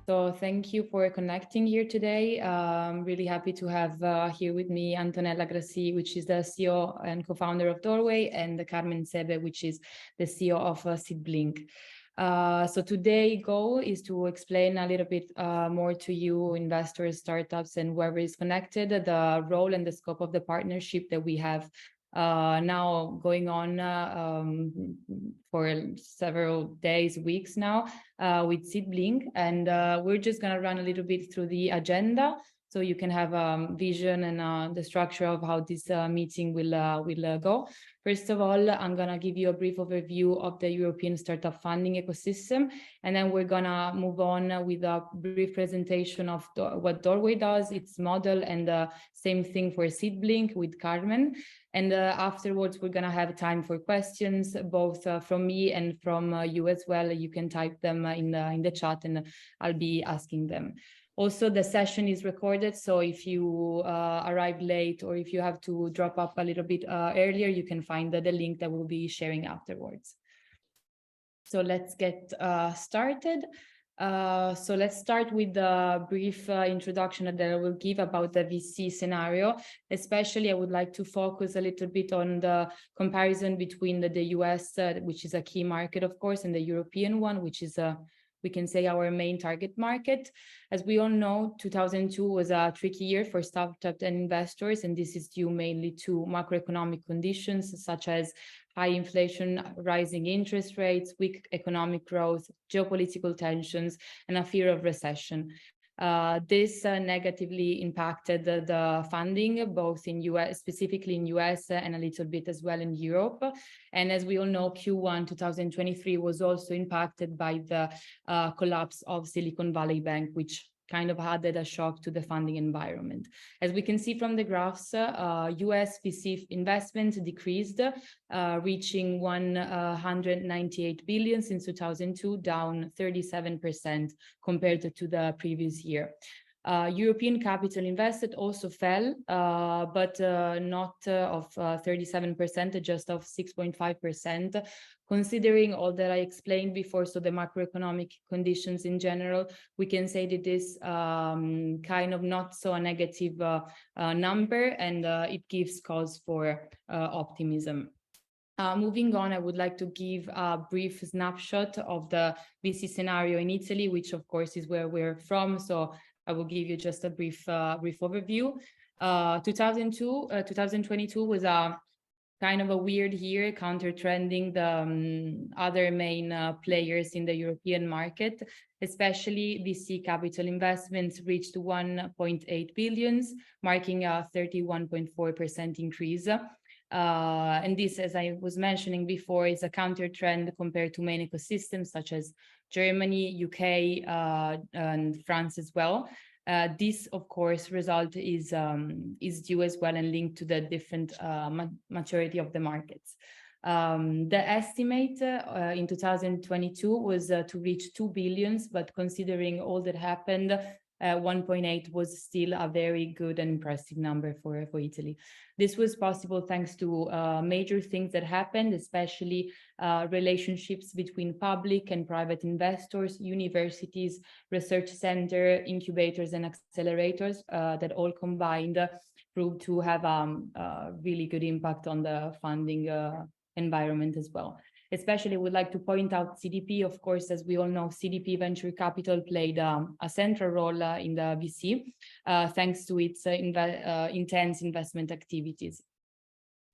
So thank you for connecting here today. I'm really happy to have here with me Antonella Grassi, which is the CEO and co-founder of Doorway, and Carmen Sebe, which is the CEO of SeedBlink. So today's goal is to explain a little bit more to you, investors, startups, and whoever is connected, the role and the scope of the partnership that we have now going on for several days, weeks now with SeedBlink, and we're just going to run a little bit through the agenda so you can have a vision and the structure of how this meeting will go. First of all, I'm going to give you a brief overview of the European startup funding ecosystem, and then we're going to move on with a brief presentation of what Doorway does, its model, and the same thing for SeedBlink with Carmen. And afterwards, we're going to have time for questions, both from me and from you as well. You can type them in the chat and I'll be asking them. Also, the session is recorded, so if you arrive late or if you have to drop off a little bit earlier, you can find the link that we'll be sharing afterwards. So let's get started. So let's start with the brief introduction that I will give about the VC scenario. Especially, I would like to focus a little bit on the comparison between the US, which is a key market, of course, and the European one, which is we can say our main target market. As we all know, 2002 was a tricky year for startups and investors, and this is due mainly to macroeconomic conditions such as high inflation, rising interest rates, weak economic growth, geopolitical tensions, and a fear of recession. This negatively impacted the funding, both in US, specifically in US, and a little bit as well in Europe. And as we all know, Q1 2023 was also impacted by the collapse of Silicon Valley Bank, which kind of added a shock to the funding environment. As we can see from the graphs, US VC investment decreased, reaching 198 billion since 2002, down 37% compared to the previous year. European capital invested also fell, but not of 37%, just of 6.5%. Considering all that I explained before, so the macroeconomic conditions in general, we can say that this kind of not so a negative number, and it gives cause for optimism. Moving on, I would like to give a brief snapshot of the VC scenario in Italy, which of course is where we're from. So I will give you just a brief overview. 2022 was a kind of a weird year, counter-trending the other main players in the European market. Especially VC capital investments reached 1.8 billion, marking a 31.4% increase. And this, as I was mentioning before, is a counter trend compared to main ecosystems such as Germany, UK, and France as well. This, of course, result is due as well and linked to the different maturity of the markets. The estimate in 2022 was to reach 2 billion, but considering all that happened, 1.8 was still a very good and impressive number for Italy. This was possible thanks to major things that happened, especially relationships between public and private investors, universities, research center, incubators, and accelerators that all combined proved to have a really good impact on the funding environment as well. Especially, would like to point out CDP. Of course, as we all know, CDP venture capital played a central role in the VC, thanks to its intense investment activities.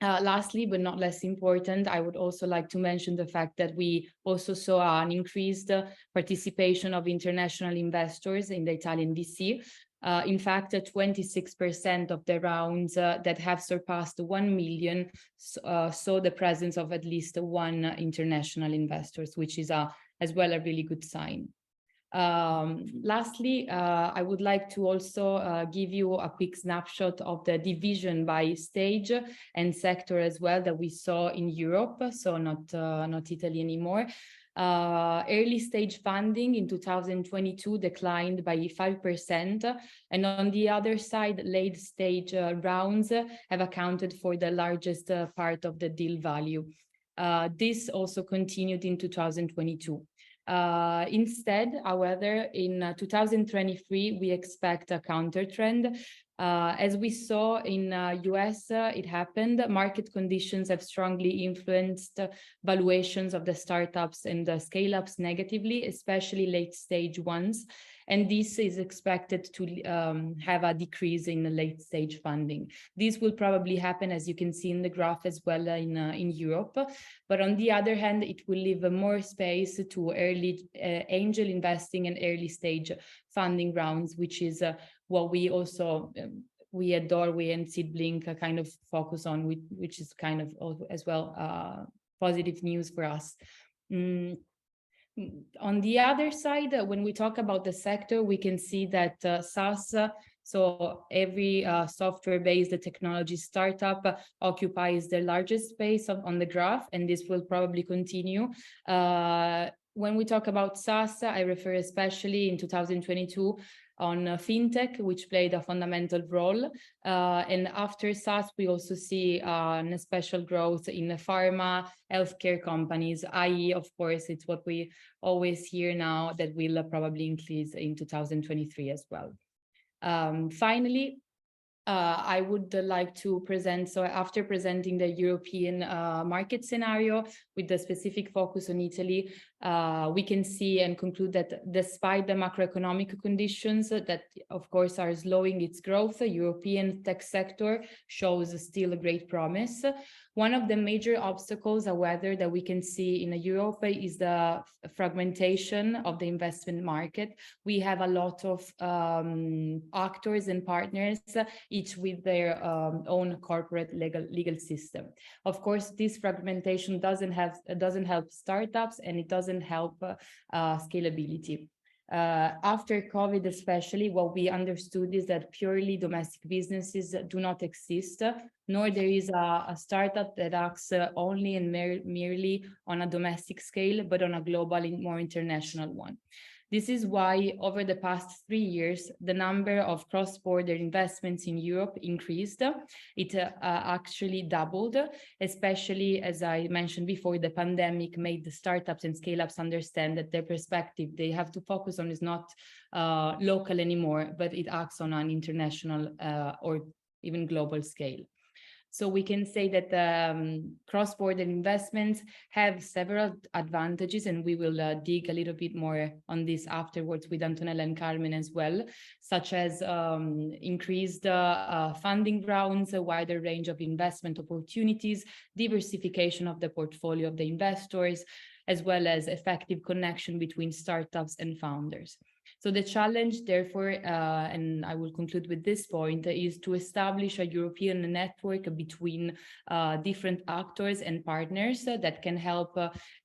Lastly, but not less important, I would also like to mention the fact that we also saw an increased participation of international investors in the Italian VC. In fact, 26% of the rounds that have surpassed 1 million saw the presence of at least one international investors, which is as well a really good sign. Lastly, I would like to also give you a quick snapshot of the division by stage and sector as well that we saw in Europe, so not Italy anymore. Early stage funding in 2022 declined by 5%, and on the other side, late stage rounds have accounted for the largest part of the deal value. This also continued in 2022. Instead, however, in 2023, we expect a counter trend. As we saw in US, it happened. Market conditions have strongly influenced valuations of the startups and the scale-ups negatively, especially late-stage ones. And this is expected to have a decrease in the late-stage funding. This will probably happen, as you can see in the graph, as well in Europe. But on the other hand, it will leave more space to early angel investing and early-stage funding rounds, which is what we also, we at Doorway and SeedBlink kind of focus on, which is kind of also as well positive news for us. On the other side, when we talk about the sector, we can see that SaaS, so every software-based technology startup occupies the largest space on the graph, and this will probably continue. When we talk about SaaS, I refer especially in 2022 on fintech, which played a fundamental role. And after SaaS, we also see a special growth in the pharma, healthcare companies, i.e., of course, it's what we always hear now that will probably increase in 2023 as well. Finally, I would like to present, so after presenting the European market scenario with the specific focus on Italy, we can see and conclude that despite the macroeconomic conditions that, of course, are slowing its growth, the European tech sector shows still a great promise. One of the major obstacles, however, that we can see in Europe is the fragmentation of the investment market. We have a lot of actors and partners, each with their own corporate legal system. Of course, this fragmentation doesn't help startups, and it doesn't help scalability. After COVID especially, what we understood is that purely domestic businesses do not exist, nor there is a startup that acts only and merely on a domestic scale, but on a global and more international one. This is why over the past 3 years, the number of cross-border investments in Europe increased. It actually doubled, especially, as I mentioned before, the pandemic made the startups and scale-ups understand that their perspective they have to focus on is not local anymore, but it acts on an international or even global scale. So we can say that cross-border investments have several advantages, and we will dig a little bit more on this afterwards with Antonella and Carmen as well, such as increased funding rounds, a wider range of investment opportunities, diversification of the portfolio of the investors, as well as effective connection between startups and founders. So the challenge, therefore, and I will conclude with this point, is to establish a European network between different actors and partners that can help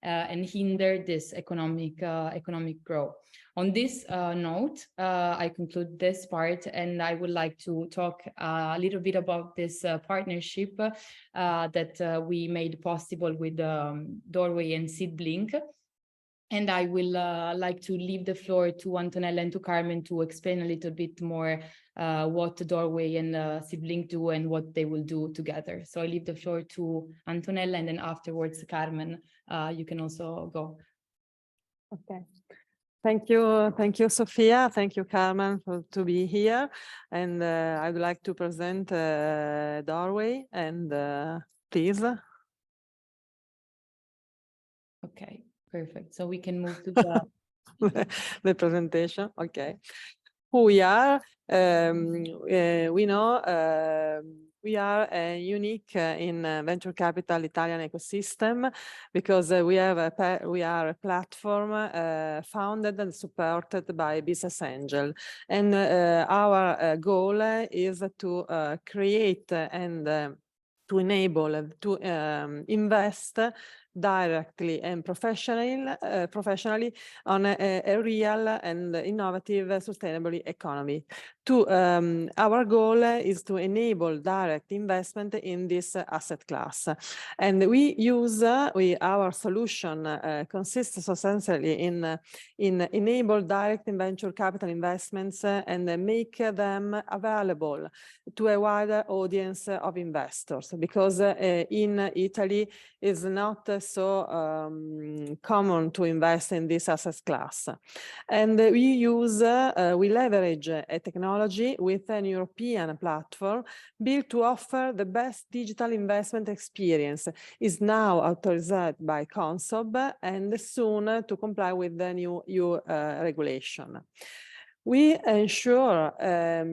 and hinder this economic growth. On this note, I conclude this part, and I would like to talk a little bit about this partnership that we made possible with Doorway and SeedBlink. And I will like to leave the floor to Antonella and to Carmen to explain a little bit more what Doorway and SeedBlink do and what they will do together. So I leave the floor to Antonella, and then afterwards, Carmen, you can also go. Okay. Thank you, Sofia. Thank you, Carmen, to be here. And I would like to present Doorway, and please. Okay. Perfect. So we can move to the the presentation. Okay. Who we are? We know we are unique in venture capital Italian ecosystem because we are a platform founded and supported by business angel, and our goal is to create and to enable to invest directly and professionally on a real and innovative sustainable economy. Our goal is to enable direct investment in this asset class, and we use our solution consists essentially in enable direct and venture capital investments and make them available to a wider audience of investors, because in Italy is not so common to invest in this asset class. And we leverage a technology with an European platform built to offer the best digital investment experience. Is now authorized by Consob and soon to comply with the new EU regulation. We ensure a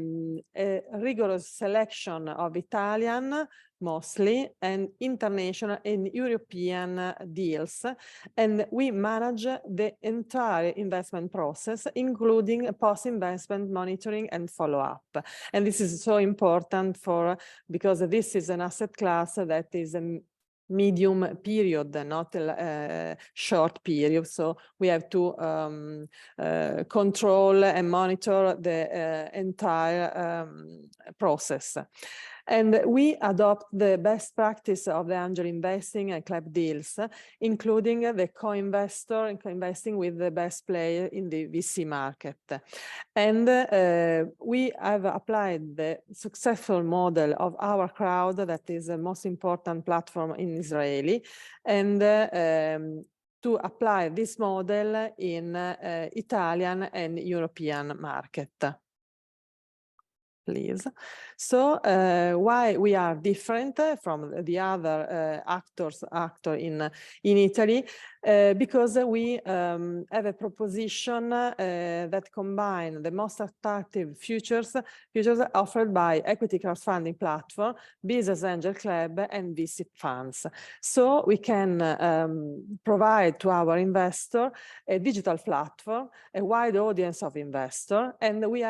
rigorous selection of Italian, mostly, and international and European deals, and we manage the entire investment process, including post-investment monitoring and follow-up. And this is so important because this is an asset class that is a medium period, not a short period. So we have to control and monitor the entire process. And we adopt the best practice of the angel investing and club deals, including the co-investor and co-investing with the best player in the VC market. And we have applied the successful model of our crowd, that is the most important platform in Israeli, and to apply this model in Italian and European market. Please. So why we are different from the other actors in Italy? Because we have a proposition that combine the most attractive features offered by equity crowdfunding platform, business angel club, and VC funds. So we can provide to our investor a digital platform, a wide audience of investor, and we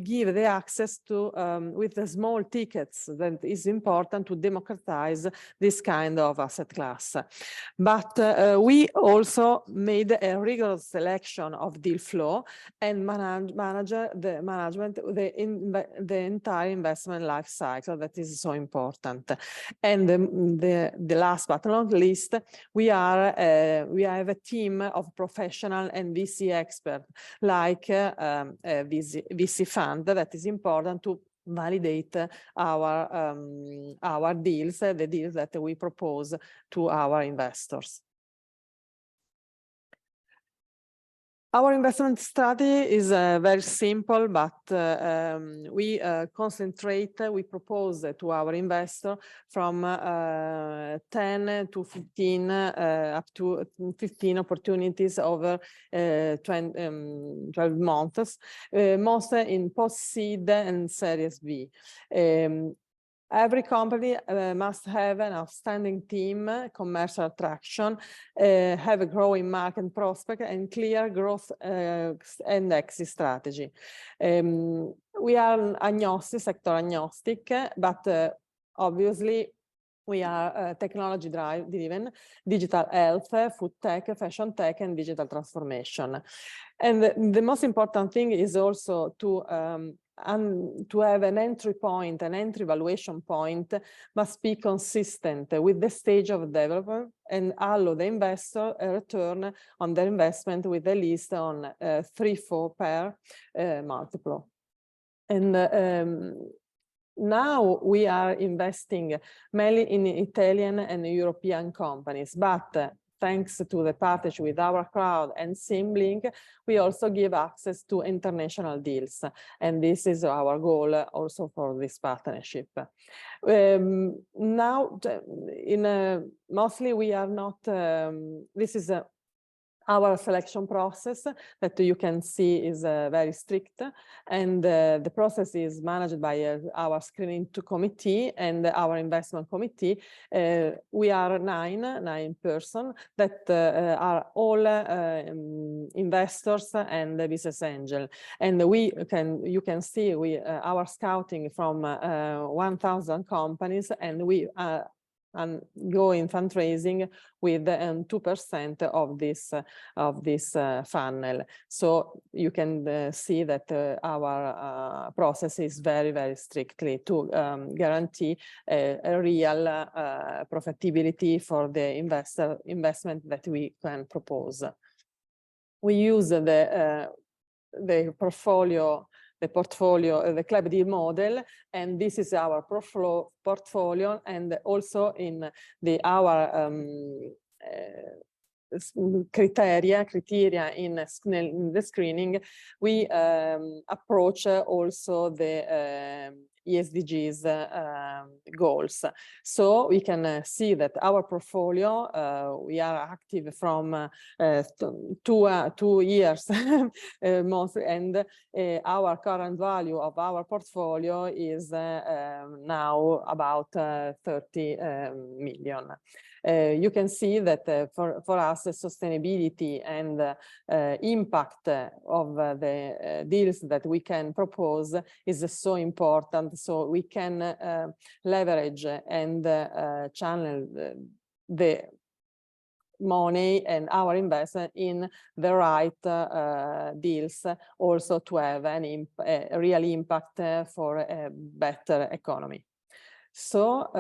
give the access to with the small tickets that is important to democratize this kind of asset class. But we also made a rigorous selection of deal flow and manage the entire investment life cycle. That is so important. And the last but not least, we have a team of professional and VC experts, like VC fund, that is important to validate our deals, the deals that we propose to our investors. Our investment strategy is very simple, but we propose to our investor from 10 to 15, up to 15 opportunities over 12 months, mostly in post-seed and Series B. Every company must have an outstanding team, commercial attraction, have a growing market prospect, and clear growth and exit strategy. We are agnostic, sector agnostic, but obviously we are technology driven, digital health, food tech, fashion tech, and digital transformation. And the most important thing is also to have an entry point, an entry valuation point must be consistent with the stage of development and allow the investor a return on their investment with at least on 3-4 per multiple. And now we are investing mainly in Italian and European companies, but thanks to the partnership with our crowd and SeedBlink, we also give access to international deals. And this is our goal also for this partnership. Now, mostly we are not, this is our selection process that you can see is very strict, and the process is managed by our screening committee and our investment committee. We are nine persons that are all investors and business angel, and you can see our scouting from 1,000 companies, and we and go in fundraising with 2% of this funnel. So you can see that our process is very, very strictly to guarantee a real profitability for the investment that we can propose. We use the portfolio the portfolio, the club deal model, and this is our portfolio, and also in our criteria in the screening, we approach also the ESDGs goals. So we can see that our portfolio, we are active from 2 years mostly, and our current value of our portfolio is now about 30 million. You can see that for us, sustainability and impact of the deals that we can propose is so important. So we can leverage and channel the money and our investment in the right deals, also to have a real impact for a better economy. So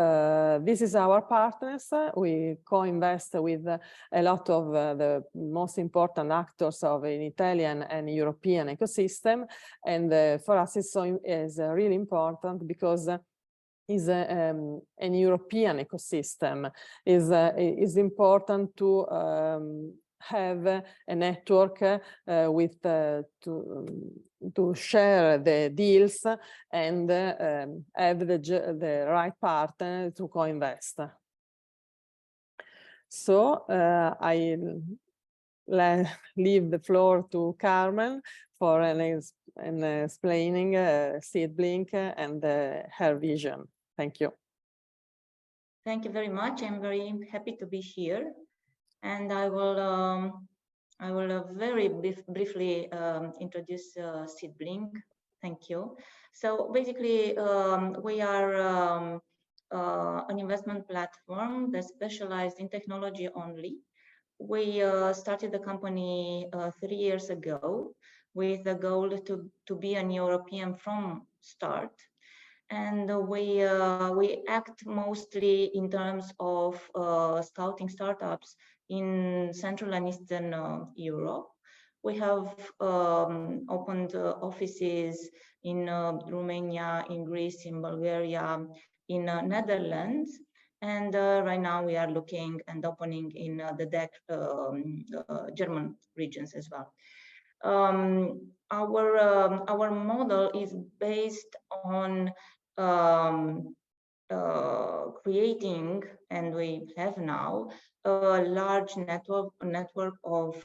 this is our partners. We co-invest with a lot of the most important actors of an Italian and European ecosystem. And for us, it's really important because is an European ecosystem. Is important to have a network with to share the deals and have the right partner to co-invest. So I leave the floor to Carmen for explaining SeedBlink and her vision. Thank you. Thank you very much. I'm very happy to be here, and I will very briefly introduce SeedBlink. Thank you. So basically, we are an investment platform that's specialized in technology only. We started the company 3 years ago with the goal to be an European from start. And we act mostly in terms of scouting startups in Central and Eastern Europe. We have opened offices in Romania, in Greece, in Bulgaria, in Netherlands, and right now we are looking and opening in the German regions as well. Our model is based on creating, and we have now, a large network of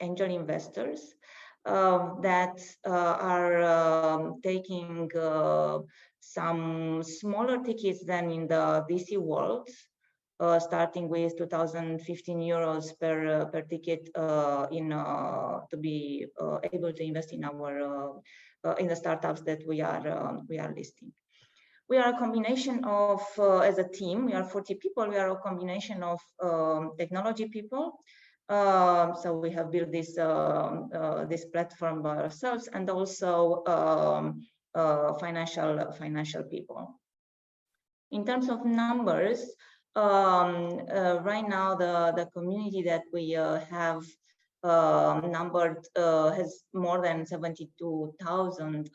angel investors that are taking some smaller tickets than in the VC world, starting with 2,015 euros per ticket to be able to invest in our in the startups that we are listing. We are a combination of, as a team, we are 40 people. We are a combination of technology people. So we have built this this platform by ourselves, and also financial people. In terms of numbers, right now the community that we have numbered has more than 72,000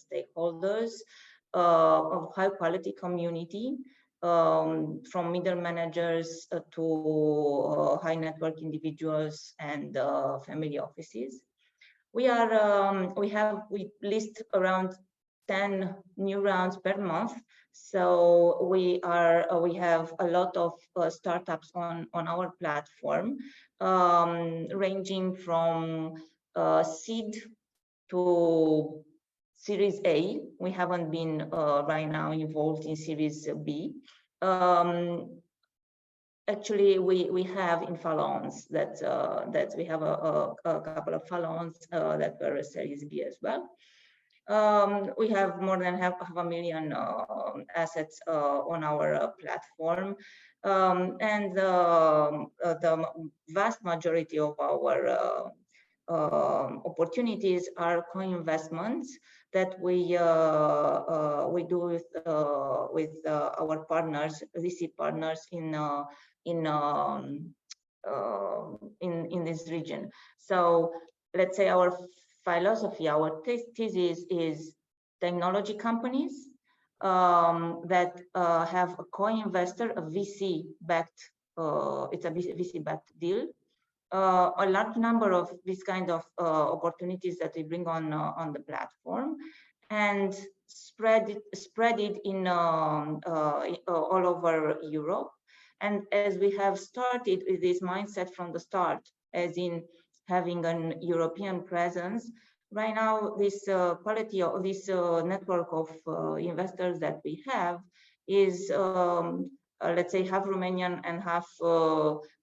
stakeholders of high quality community, from middle managers to high network individuals and family offices. We list around 10 new rounds per month. So we have a lot of startups on our platform, ranging from seed to Series A. We haven't been right now involved in Series B. Actually, we have in follow-ons that we have a couple of follow-ons that were Series B as well. We have more than half a million assets on our platform, and the vast majority of our opportunities are co-investments that we do with our partners, VC partners in this region. So let's say our philosophy, our thesis is technology companies that have a co-investor, a VC-backed, it's a VC-backed deal. A large number of this kind of opportunities that we bring on the platform, and spread it in all over Europe. And as we have started with this mindset from the start, as in having an European presence, right now this quality of this network of investors that we have is let's say half Romanian and half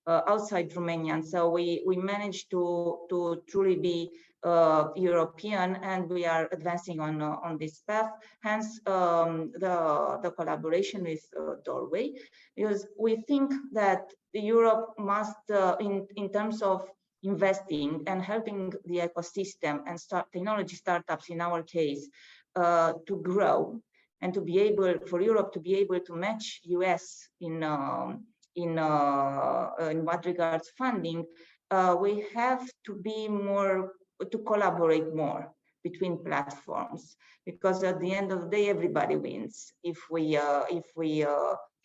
outside Romanian. So we managed to truly be European, and we are advancing on this path. Hence the collaboration with Doorway, because we think that Europe must, in terms of investing and helping the ecosystem and technology startups, in our case, to grow, and to be able, for Europe to be able to match US in what regards funding, we have to be more, to collaborate more between platforms, because at the end of the day, everybody wins if we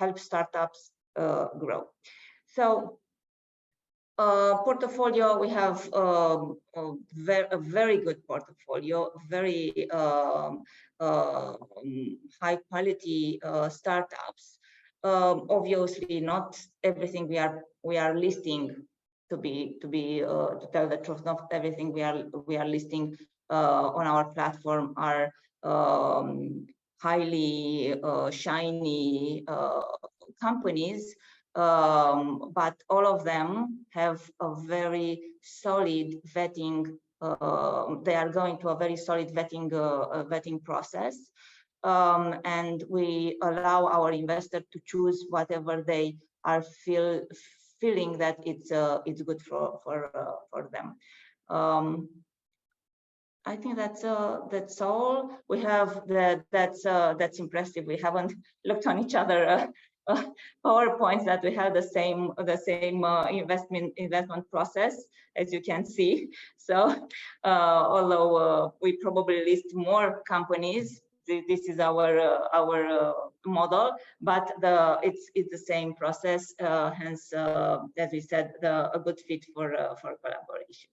help startups grow. So portfolio, we have a very good portfolio, very high quality startups. Obviously, not everything we are listing, to tell the truth, not everything we are listing on our platform are highly shiny companies. But all of them have a very solid vetting. They are going to a very solid vetting process, and we allow our investor to choose whatever they are feeling that it's good for them. I think that's all. We have that's impressive. We haven't looked on each other. PowerPoints that we have the same investment process, as you can see. So although we probably list more companies, this is our model, but it's the same process. Hence, as we said, a good fit for collaboration.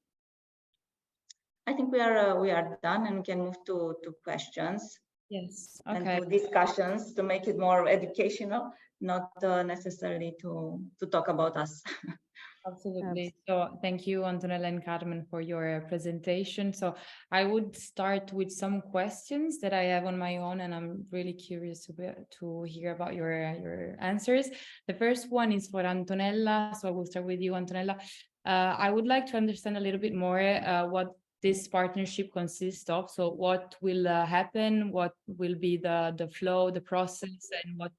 I think we are done, and we can move to questions. Yes. Okay. Okay. And to discussions to make it more educational, not necessarily to talk about us. Absolutely. So thank you, Antonella and Carmen, for your presentation. So I would start with some questions that I have on my own, and I'm really curious to hear about your answers. The first one is for Antonella. So I will start with you, Antonella. I would like to understand a little bit more what this partnership consists of. So what will happen, what will be the flow, the process, and what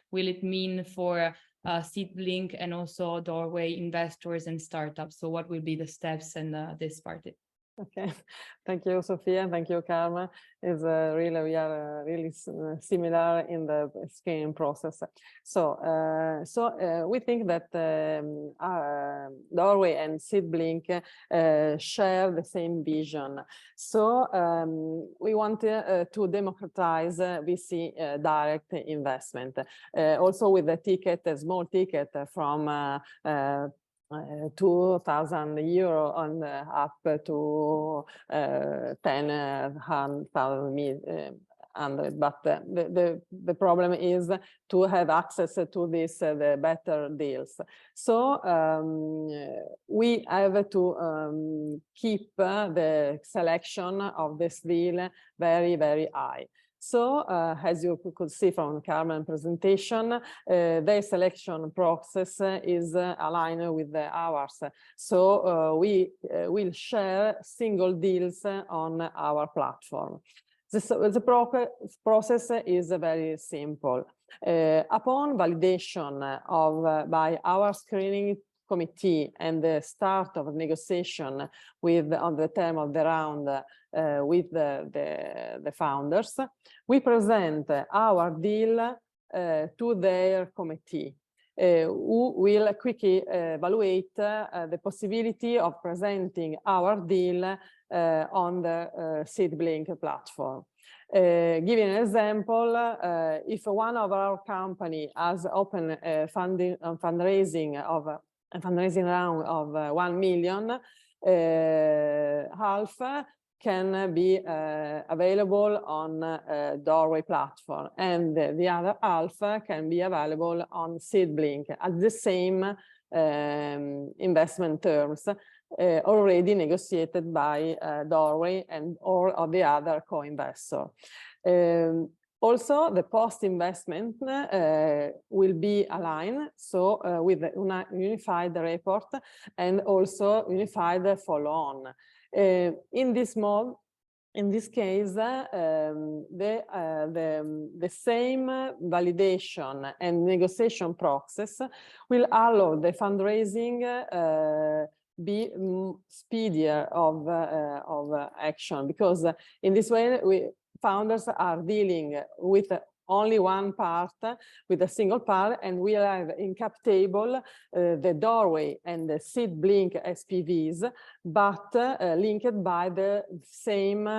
will it mean for SeedBlink and also Doorway investors and startups? So what will be the steps and this part? Okay, thank you, Sofia. Thank you, Carmen. It's really, we are really similar in the scaling process. So, we think that Doorway and SeedBlink share the same vision. So we want to democratize VC direct investment, also with a ticket, a small ticket from 2,000 euro on up to 10,000. But the problem is to have access to this the better deals. So we have to keep the selection of this deal very, very high. So as you could see from Carmen's presentation, their selection process is aligned with ours. So we will share single deals on our platform. The process is very simple. Upon validation by our screening committee and the start of negotiation with on the term of the round with the founders, we present our deal to their committee, who will quickly evaluate the possibility of presenting our deal on the SeedBlink platform. Giving an example, if one of our company has opened a fundraising round of 1 million, half can be available on Doorway platform, and the other half can be available on SeedBlink at the same investment terms already negotiated by Doorway and all of the other co-investor. Also, the post-investment will be aligned, so with a unified report and also unified follow-on. In this case, the same validation and negotiation process will allow the fundraising be speedier of action, because in this way founders are dealing with only one part, with a single part, and we have in cap table the Doorway and the SeedBlink SPVs, but linked by the same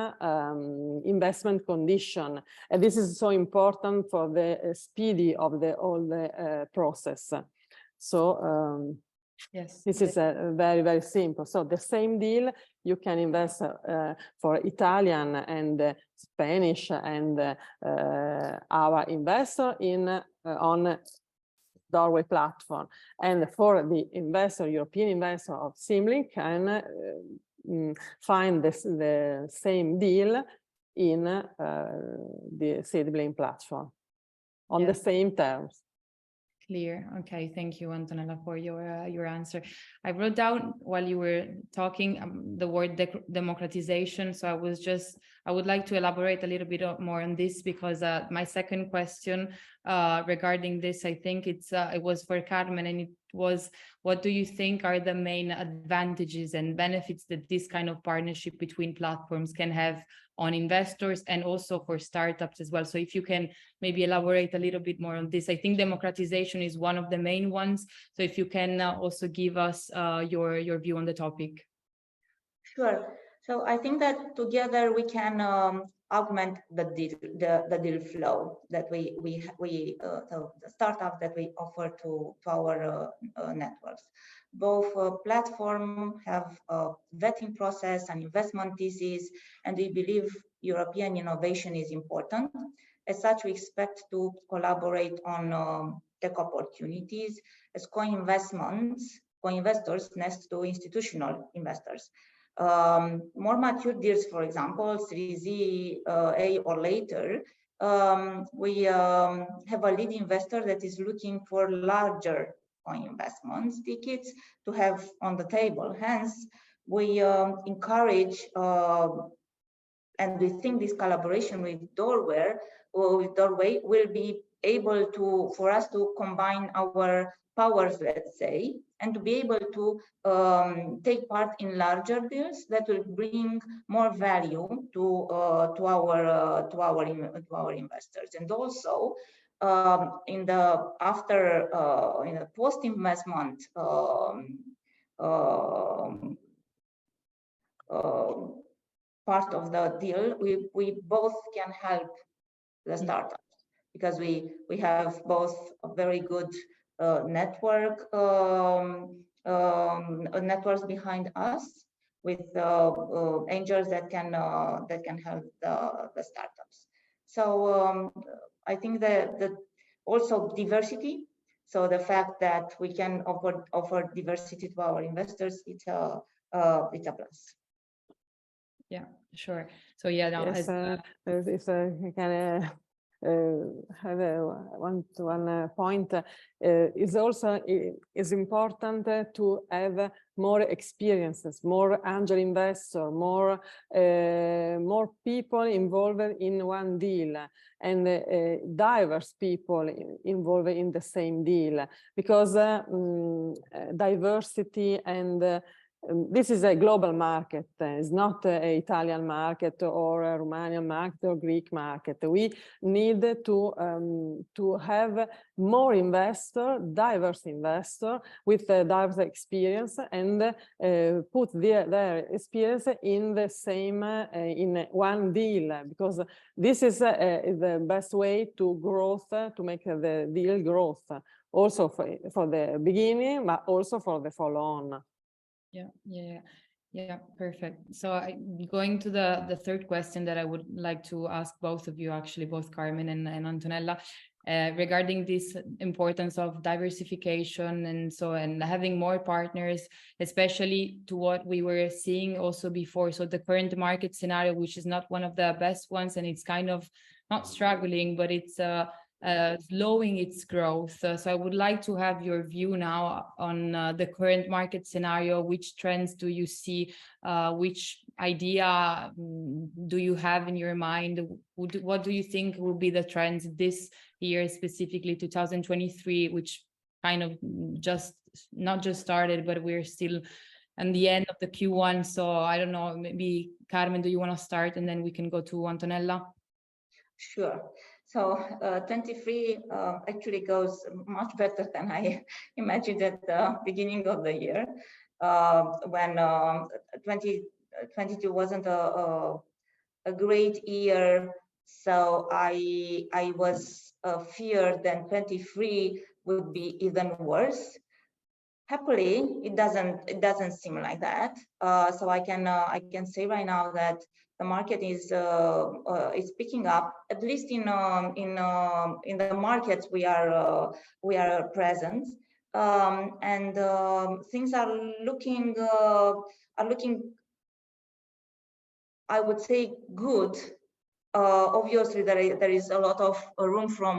investment condition. And this is so important for the speedy of the whole process. So yes, this is very, very simple. So the same deal, you can invest for Italian and Spanish and our investor on Doorway platform. And for the investor, European investor of SeedBlink can find the same deal in the SeedBlink platform on the same terms. Clear. Okay, thank you, Antonella, for your answer. I wrote down while you were talking the word democratization. So I would like to elaborate a little bit more on this, because my second question regarding this, I think it was for Carmen, and it was, what do you think are the main advantages and benefits that this kind of partnership between platforms can have on investors and also for startups as well? So if you can maybe elaborate a little bit more on this. I think democratization is one of the main ones. So if you can also give us your view on the topic. Sure. So I think that together we can augment the deal flow that so the startup that we offer to our networks. Both platforms have a vetting process and investment thesis, and we believe European innovation is important. As such, we expect to collaborate on tech opportunities as co-investors next to institutional investors. More mature deals, for example, Series A or later, we have a lead investor that is looking for larger investments tickets to have on the table. Hence, we encourage and we think this collaboration with Doorway will be able for us to combine our powers, let's say, and to be able to take part in larger deals that will bring more value to our investors. And also in the post-investment part of the deal, we both can help the startups, because we have both a very good networks behind us with angels that can help the startups. So I think that also diversity. So the fact that we can offer diversity to our investors, it's a plus. Yeah, sure. So yeah, no, yes, if I can have one point, is also is important to have more experiences, more angel investor, more people involved in one deal, and diverse people involved in the same deal, because diversity and this is a global market. It's not an Italian market or a Romanian market or Greek market. We need to have more investor, diverse investor with a diverse experience, and put their experience in the same in one deal, because this is the best way to growth, to make the deal growth, also for the beginning, but also for the follow-on. Yeah, perfect. So going to the third question that I would like to ask both of you, actually, both Carmen and Antonella, regarding this importance of diversification and having more partners, especially to what we were seeing also before. So the current market scenario, which is not one of the best ones, and it's kind of not struggling, but it's slowing its growth. So I would like to have your view now on the current market scenario. Which trends do you see? Which idea do you have in your mind? What do you think will be the trends this year, specifically 2023, which kind of not just started, but we're still at the end of the Q1. So I don't know, maybe Carmen, do you want to start, and then we can go to Antonella? Sure. So 23 actually goes much better than I imagined at the beginning of the year, when 2022 wasn't a great year. So I was feared that 23 would be even worse. Happily, it doesn't seem like that. So I can say right now that the market is picking up, at least in the markets we are present, and things are looking I would say good. Obviously, there is a lot of room for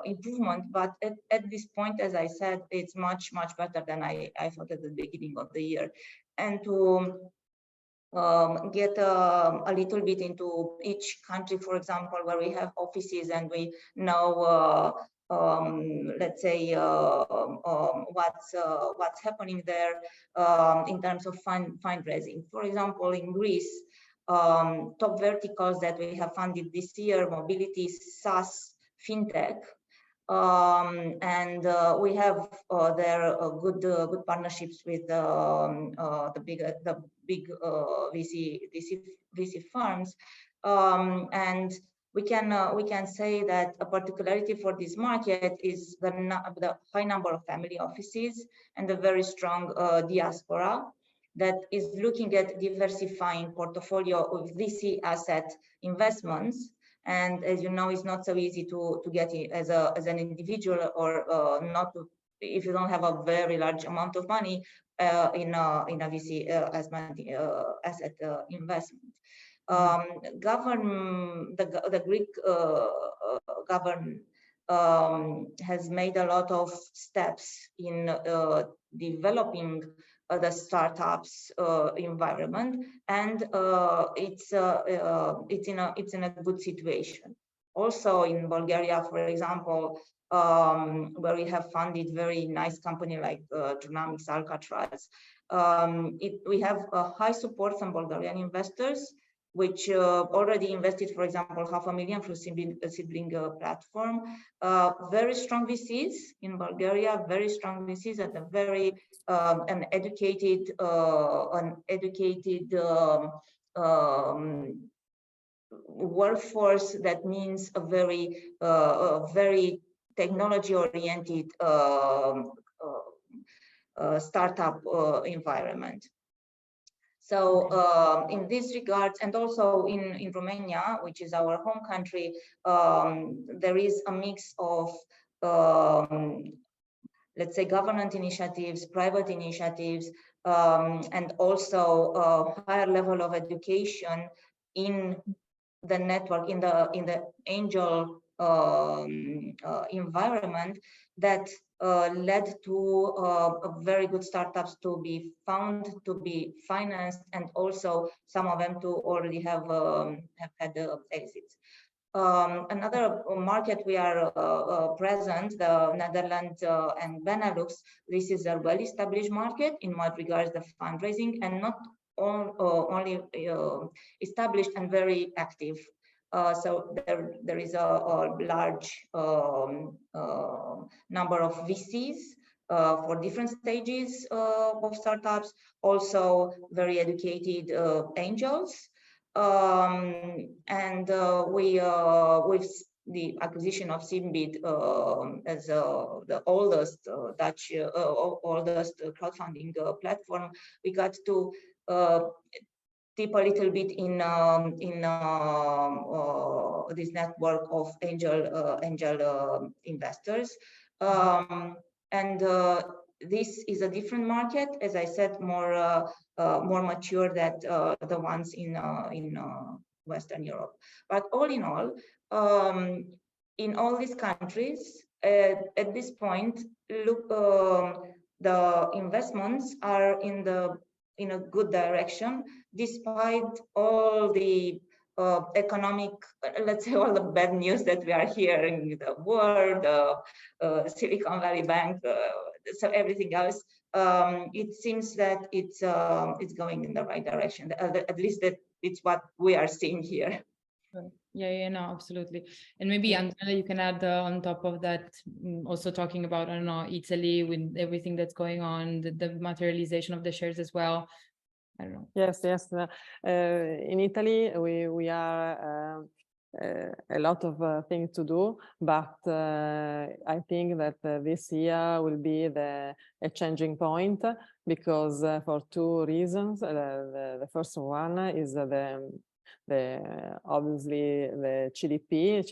improvement, but at this point, as I said, it's much better than I thought at the beginning of the year. And to get a little bit into each country, for example, where we have offices and we know let's say what's happening there in terms of fundraising. For example, in Greece, top verticals that we have funded this year: mobility, SaaS, fintech, and we have there good partnerships with the big VC firms, and we can say that a particularity for this market is the high number of family offices and the very strong diaspora that is looking at diversifying portfolio of VC asset investments. And as you know, it's not so easy to get it as an individual, or not to, if you don't have a very large amount of money in a VC asset investment. The Greek government has made a lot of steps in developing the startups environment, and it's in a good situation. Also in Bulgaria, for example, where we have funded very nice company like Dynamics, Alcatraz, we have high support from Bulgarian investors, which already invested, for example, $500,000 through SeedBlink platform. Very strong VCs in Bulgaria, very strong VCs, and a very an educated workforce. That means a very technology-oriented startup environment. So in this regard, and also in Romania, which is our home country, there is a mix of let's say government initiatives, private initiatives, and also a higher level of education in the network, in the angel environment, that led to very good startups to be found, to be financed, and also some of them to already have had exits. Another market we are present, the Netherlands and Benelux. This is a well-established market in what regards the fundraising, and not only established and very active. So there is a large number of VCs for different stages of startups, also very educated angels. With the acquisition of SeedBlink as the oldest Dutch oldest crowdfunding platform, we got to dip a little bit in this network of angel investors, this is a different market, as I said, more mature than the ones in Western Europe. But all in all these countries, at this point, look, the investments are in a good direction, despite all the economic, let's say, all the bad news that we are hearing in the world, Silicon Valley Bank, so everything else. It seems that it's going in the right direction. At least that it's what we are seeing here. Yeah, no, absolutely. And maybe Andrea, you can add on top of that, also talking about, I don't know, Italy with everything that's going on, the materialization of the shares as well. I don't know. Yes. In Italy, we are a lot of things to do, but I think that this year will be a changing point, because for two reasons. The first one is obviously the GDP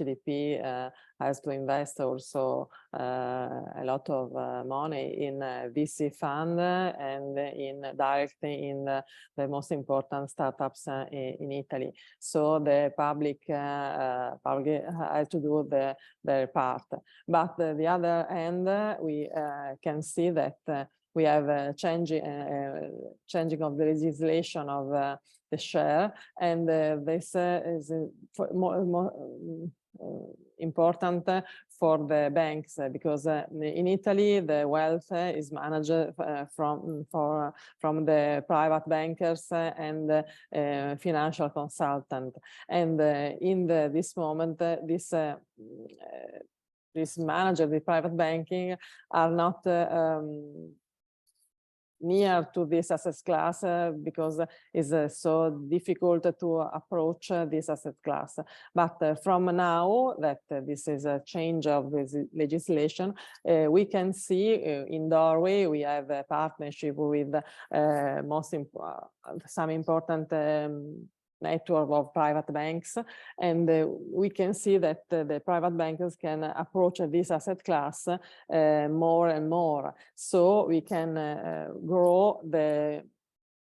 has to invest also a lot of money in VC fund and directly in the most important startups in Italy. So the public has to do their part. But the other hand, we can see that we have a changing of the legislation of the share, and this is more important for the banks, because in Italy the wealth is managed from the private bankers and financial consultant, and in this moment this manager, the private banking, are not near to this asset class because it's so difficult to approach this asset class. But from now that this is a change of this legislation, we can see in Norway we have a partnership with some important network of private banks, and we can see that the private bankers can approach this asset class more and more, so we can grow the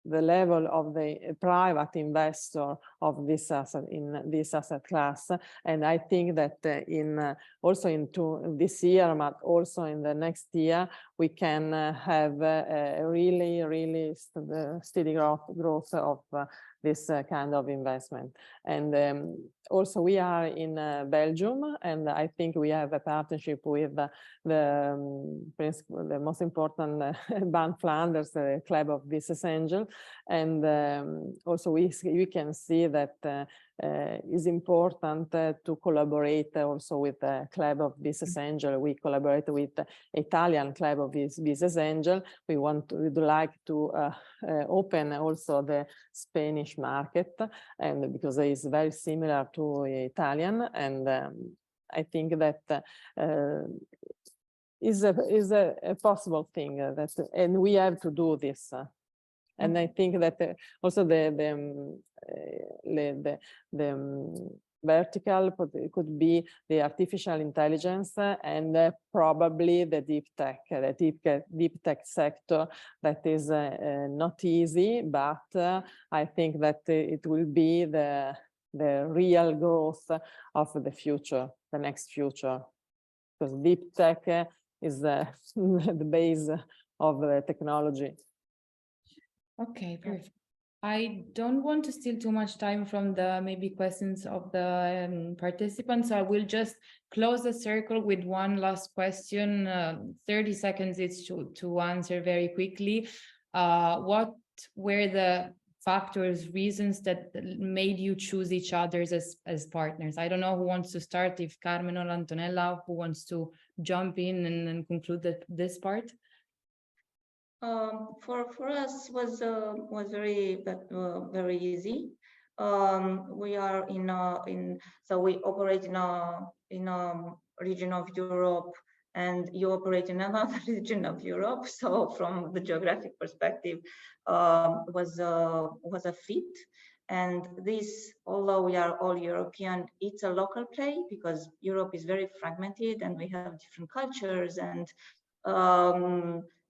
level of the private investor of this asset in this asset class. And I think that also into this year, but also in the next year, we can have a really steady growth of this kind of investment. And also we are in Belgium, and I think we have a partnership with the most important bank Flanders, the Club of Business Angel. And also we can see that it's important to collaborate also with the Club of Business Angel. We collaborate with the Italian Club of Business Angel. We'd like to open also the Spanish market, and because it is very similar to Italian, and I think that is a possible thing and we have to do this. And I think that also the vertical could be the artificial intelligence and probably the deep tech sector. That is not easy, but I think that it will be the real growth of the future, the next future, because deep tech is the base of the technology. Okay, perfect. I don't want to steal too much time from the maybe questions of the participants. So I will just close the circle with one last question, 30 seconds each to answer very quickly. What were the factors, reasons that made you choose each other as partners? I don't know who wants to start, if Carmen or Antonella, who wants to jump in and conclude this part? For us was very easy. We are so we operate in a region of Europe, and you operate in another region of Europe. So from the geographic perspective, was a fit. And this, although we are all European, it's a local play because Europe is very fragmented and we have different cultures, and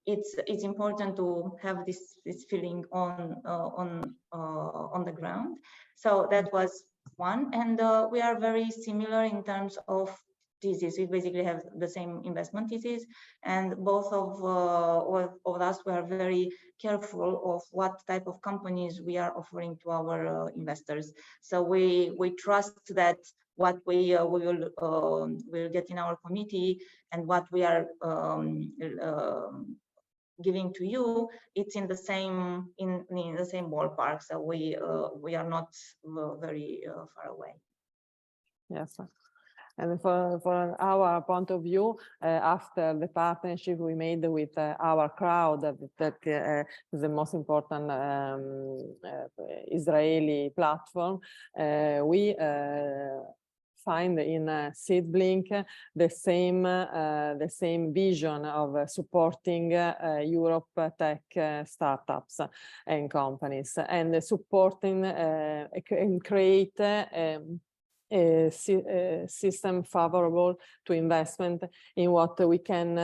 it's important to have this feeling on the ground. So that was one, and we are very similar in terms of thesis. We basically have the same investment thesis, and both of us were very careful of what type of companies we are offering to our investors. So we trust that what we will get in our committee and what we are giving to you, it's in the same ballpark. So we are not very far away. Yes. And for our point of view, after the partnership we made with our crowd, that is the most important Israeli platform, we find in SeedBlink the same vision of supporting Europe tech startups and companies, and supporting and create a system favorable to investment in what we can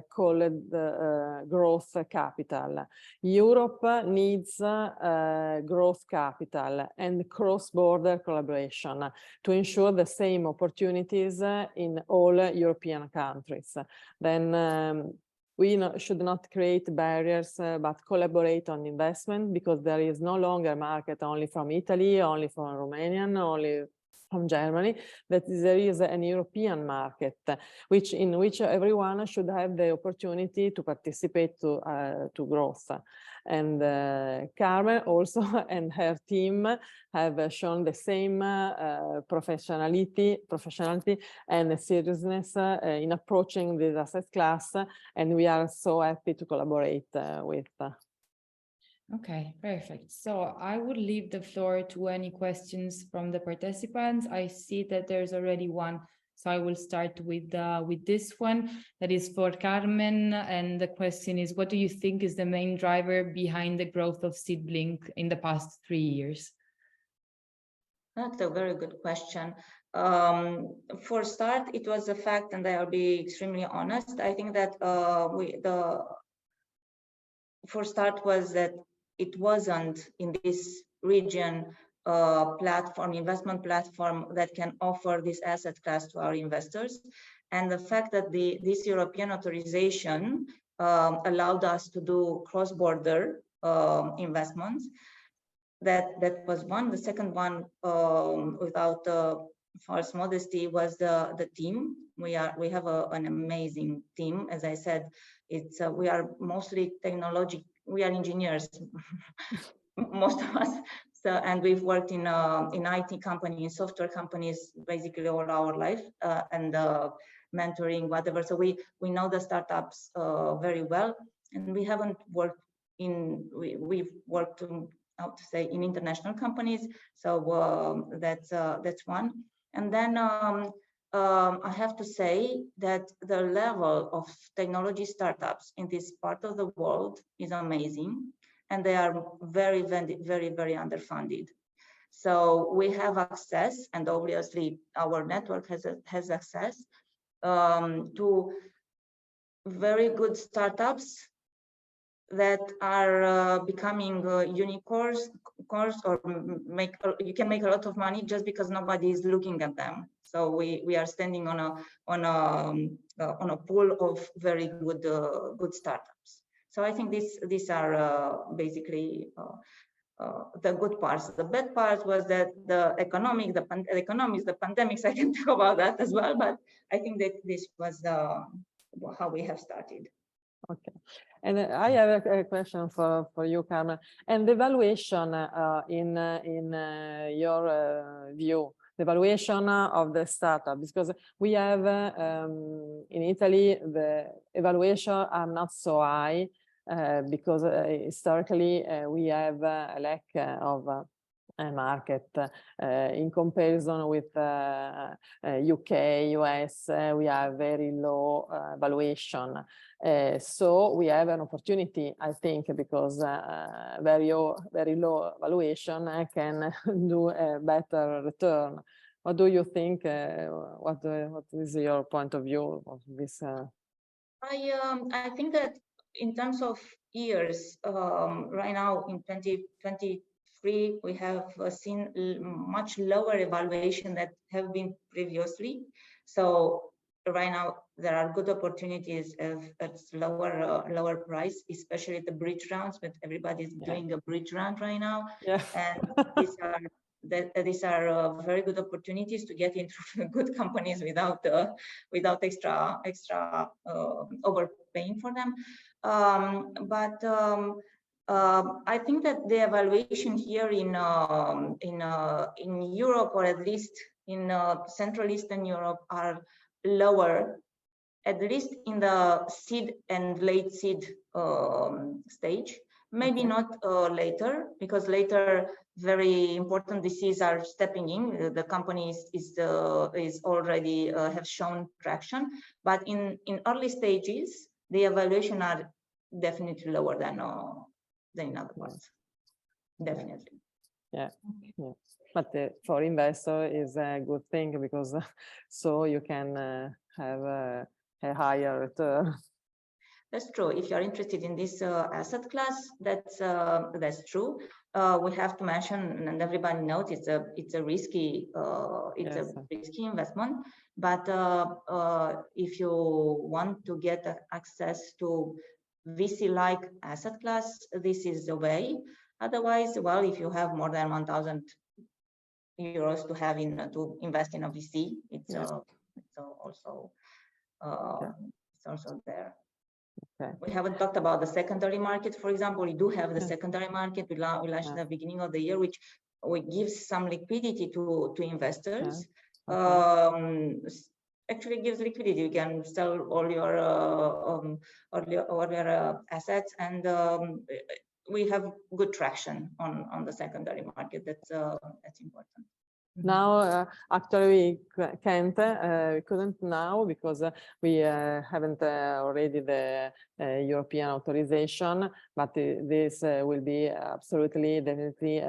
call the growth capital. Europe needs growth capital and cross-border collaboration to ensure the same opportunities in all European countries. Then we should not create barriers, but collaborate on investment, because there is no longer market only from Italy, only from Romanian, only from Germany, that there is an European market in which everyone should have the opportunity to participate to growth. And Carmen also and her team have shown the same professionality and seriousness in approaching this asset class, and we are so happy to collaborate with. Okay, perfect. So I would leave the floor to any questions from the participants. I see that there's already one, so I will start with this one that is for Carmen, and the question is, what do you think is the main driver behind the growth of SeedBlink in the past 3 years? That's a very good question. For start, it was a fact, and I'll be extremely honest. I think that for start was that it wasn't in this region investment platform that can offer this asset class to our investors. And the fact that this European authorization allowed us to do cross-border investments, that was one. The second one, without false modesty, was the team. We have an amazing team. As I said, we are mostly technological. We are engineers, most of us. So, and we've worked in IT companies, software companies, basically all our life, and mentoring, whatever. So we know the startups very well, and we haven't worked we've worked in international companies. So that's one. And then I have to say that the level of technology startups in this part of the world is amazing, and they are very, very, very, very underfunded. So we have access, and obviously our network has access to very good startups that are becoming unicorns, or you can make a lot of money just because nobody is looking at them. So we are standing on a pool of very good startups. So I think these are basically the good parts. The bad part was that the economics, the pandemics, I can talk about that as well, but I think that this was how we have started. Okay. And I have a question for you, Carmen. And the valuation in your view, the valuation of the startup, because we have in Italy, the evaluation are not so high because historically we have a lack of a market in comparison with UK, US, we have very low valuation. So we have an opportunity, I think, because very low valuation can do a better return. What do you think? What is your point of view of this? I think that in terms of years, right now in 2023, we have seen much lower evaluation that have been previously. So right now there are good opportunities at lower price, especially the bridge rounds, but everybody's doing a bridge round right now. Yeah. And these are very good opportunities to get into good companies without extra overpaying for them. I think that the evaluation here in Europe, or at least in Central Eastern Europe, are lower, at least in the seed and late seed stage. Maybe not later, because later very important VCs are stepping in. The company is already have shown traction, but in early stages, the evaluation are definitely lower than in other parts. Definitely. Yeah. Yeah. But for investor is a good thing, because so you can have a higher return. That's true. If you're interested in this asset class, that's true. We have to mention, and everybody knows it's a risky risky investment. But if you want to get access to VC-like asset class, this is the way. Otherwise, well, if you have more than 1,000 euros to have to invest in a VC, it's also there. Okay. We haven't talked about the secondary market, for example. We do have the secondary market. We launched at the beginning of the year, which gives some liquidity to investors. Actually gives liquidity. You can sell all your assets, and we have good traction on the secondary market. That's important. Now, actually, we couldn't now because we haven't already the European authorization, but this will be absolutely, definitely,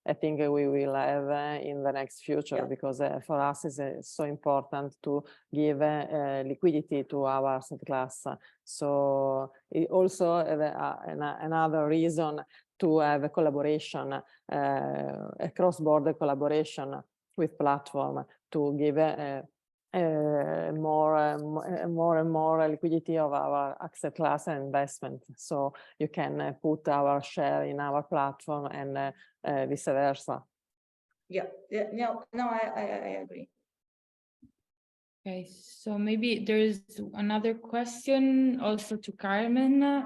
I think we will have in the next future, because for us it's so important to give liquidity to our asset class. So it also another reason to have a collaboration, a cross-border collaboration with platform to give more and more liquidity of our asset class and investment. So you can put our share in our platform and vice versa. Yeah. No, I agree. Okay, so maybe there's another question also to Carmen.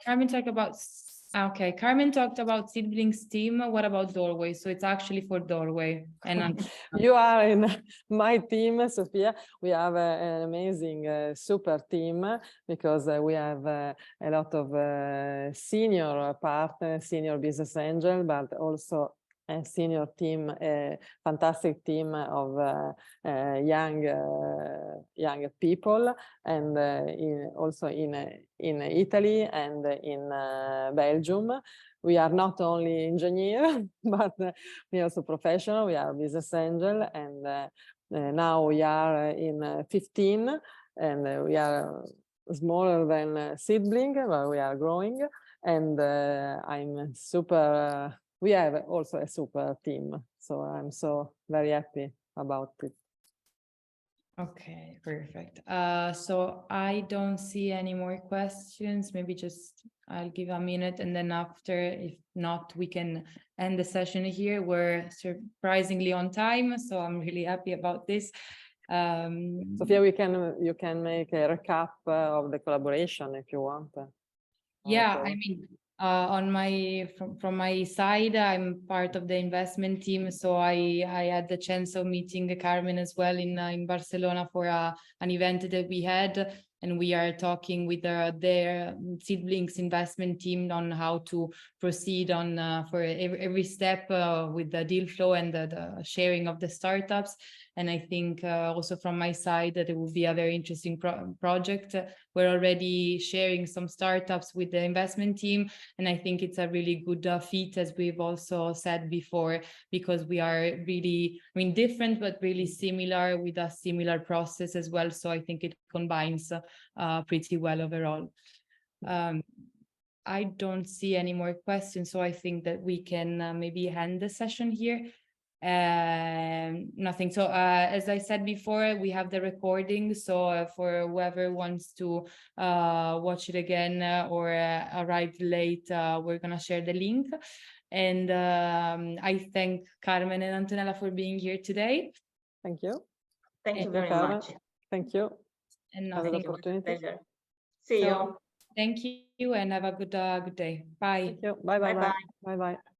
Carmen talked about SeedBlink's team. What about Doorway? So it's actually for Doorway. And you are in my team, Sofia. We have an amazing super team, because we have a lot of senior partners, senior business angel, but also a senior team, a fantastic team of young people, and also in Italy and in Belgium. We are not only engineer, but we are also professional. We are business angel, and now we are in 15, and we are smaller than SeedBlink, but we are growing, and I'm super. We have also a super team, so I'm so very happy about it. Okay, perfect. So I don't see any more questions. Maybe just I'll give a minute, and then after, if not, we can end the session here. We're surprisingly on time, so I'm really happy about this. Sophia, you can make a recap of the collaboration if you want. Yeah, I mean, on from my side, I'm part of the investment team, so I had the chance of meeting Carmen as well in Barcelona for an event that we had, and we are talking with their SeedBlink's investment team on how to proceed on for every step with the deal flow and the sharing of the startups. And I think also from my side that it will be a very interesting project. We're already sharing some startups with the investment team, and I think it's a really good fit, as we've also said before, because we are really, I mean, different but really similar, with a similar process as well. So I think it combines pretty well overall. I don't see any more questions, so I think that we can maybe end the session here. Nothing. So as I said before, we have the recording, so for whoever wants to watch it again or arrive late, we're gonna share the link. And I thank Carmen and Antonella for being here today. Thank you. Thank you very much. Thank you. And Have an nothing. opportunity. Pleasure. See you. Thank you, and have a good day. Bye. Thank you. Bye bye. Bye-bye. Bye bye.